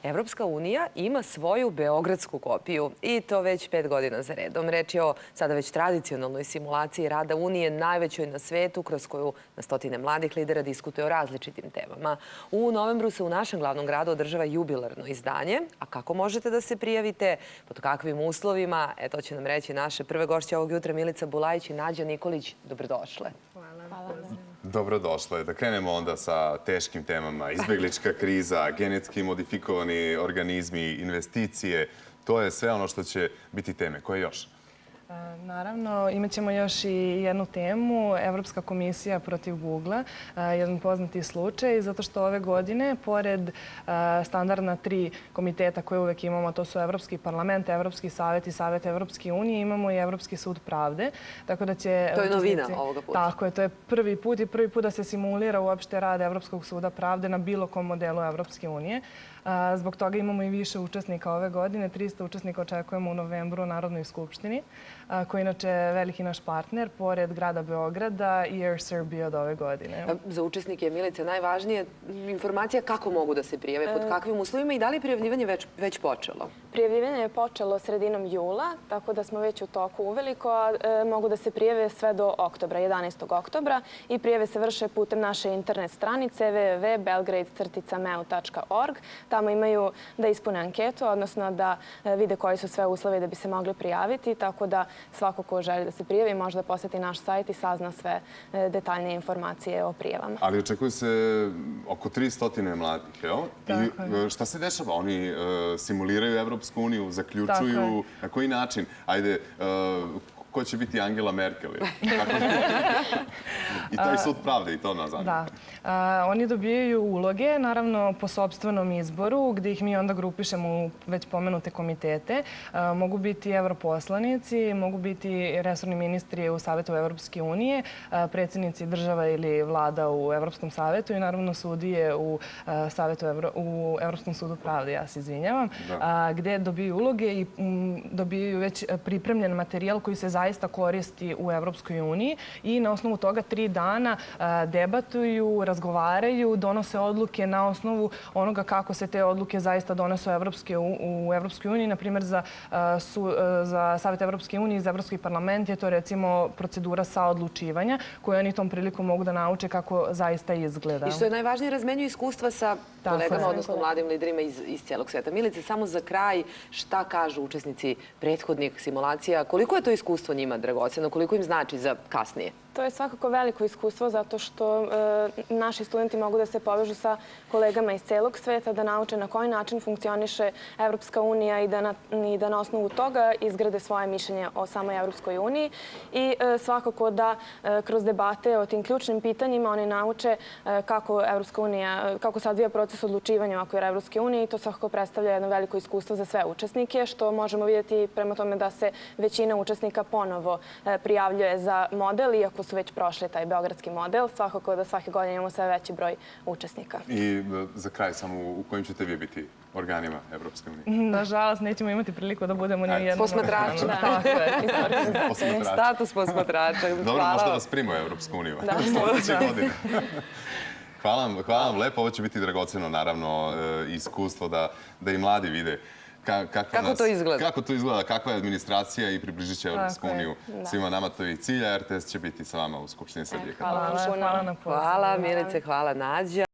Evropska unija ima svoju beogradsku kopiju i to već 5 godina za redom. Reč je o sada već tradicionalnoj simulaciji rada Unije, najvećoj na svetu, kroz koju na stotine mladih lidera diskutuje o različitim temama. U novembru se u našem glavnom gradu održava jubilarno izdanje. A kako možete da se prijavite? Pod kakvim uslovima? To će nam reći naše prve gošće ovog jutra, Milica Bulajić i Nađa Nikolić. Dobrodošle. Dobrodošle. Da krenemo onda sa teškim temama. Izbeglička kriza, genetski modifikovani organizmi, investicije. To je sve ono što će biti teme. Koje još? Naravno, imat ćemo još i jednu temu, Evropska komisija protiv Google-a, jedan poznati slučaj, zato što ove godine, pored standardna 3 komiteta koje uvek imamo, to su Evropski parlament, Evropski savet i Savet Evropske unije, imamo i Evropski sud pravde. Tako da će... To je novina ovoga puta. Tako je, to je prvi put da se simulira uopšte rad Evropskog suda pravde na bilo kom modelu Evropske unije. Zbog toga imamo i više učesnika ove godine. 300 učesnika očekujemo u novembru u Narodnoj skupštini, koji je inače veliki naš partner, pored grada Beograda i Air Serbia od ove godine. Za učesnike je, Milice, najvažnije informacija kako mogu da se prijave, pod kakvim uslovima i da li je prijavljivanje već počelo? Prijavljivanje je počelo sredinom jula, tako da smo već u toku uveliko, a mogu da se prijave sve do oktobra, 11. oktobra i prijave se vrše putem naše internet stranice www.belgrade-meu.org. Tamo imaju da ispune anketu, odnosno da vide koji su sve uslovi da bi se mogli prijaviti, tako da svako ko želi da se prijavi može da poseti naš sajt i sazna sve detaljnije informacije o prijavama. Ali očekuje se oko 300 mladih, jel? I šta se dešava? Oni simuliraju Evropsku uniju, zaključuju, na koji način? Ajde, ko će biti Angela Merkel? I taj sud pravde i to nas zanima. Da. Oni dobijaju uloge, naravno po sopstvenom izboru, gde ih mi onda grupišemo u već pomenute komitete. Mogu biti evroposlanici, mogu biti resorni ministri u Savetu Evropske unije, predsjednici država ili vlada u Evropskom savetu i naravno sudije u Evropskom sudu pravde, ja se izvinjavam, gde dobiju uloge i dobiju već pripremljen materijal koji se zaista koristi u Evropskoj uniji i na osnovu toga 3 dana debatuju, razgovaraju, donose odluke na osnovu onoga kako se te odluke zaista donose u Evropskoj uniji. Naprimjer, za Savet Evropske unije i za Evropski parlament je to recimo procedura saodlučivanja koju oni tom prilikom mogu da nauče kako zaista izgleda. I što je najvažnije, razmenjuju iskustva sa kolegama, odnosno mladim liderima iz cijelog sveta. Milice, samo za kraj, šta kažu učesnici prethodnih simulacija? Koliko je to iskustvo njima dragoceno? Koliko im znači za kasnije? To je svakako veliko iskustvo zato što naši studenti mogu da se povežu sa kolegama iz celog sveta, da nauče na koji način funkcioniše Evropska unija i da na osnovu toga izgrade svoje mišljenje o samoj Evropskoj uniji. I svakako da kroz debate o tim ključnim pitanjima oni nauče kako se odvija proces odlučivanja u okviru Evropske unije i to svakako predstavlja jedno veliko iskustvo za sve učesnike, što možemo vidjeti prema tome da se većina učesnika ponovo prijavljuje za model, iako su već prošli taj beogradski model. Svakako da svake godine imamo sve veći broj učesnika. I za kraj, samo u kojim ćete vi biti organima Evropske unije? Nažalost, nećemo imati priliku da budemo ni u jednom. Posmatrača. Tako je. Status posmatrača. Dobro, možda vas primo u Evropsku uniju. Sljedeće godine. Hvala vam lepo. Ovo će biti dragoceno, naravno, iskustvo da i mladi vide kako to izgleda. Kako to izgleda, kakva je administracija i približit će Evropsku uniju svima nama. To je i cilj, a RTS će biti sa vama u Skupštini Srbije. Hvala na pozivu. Hvala, Milice, hvala, Nađa.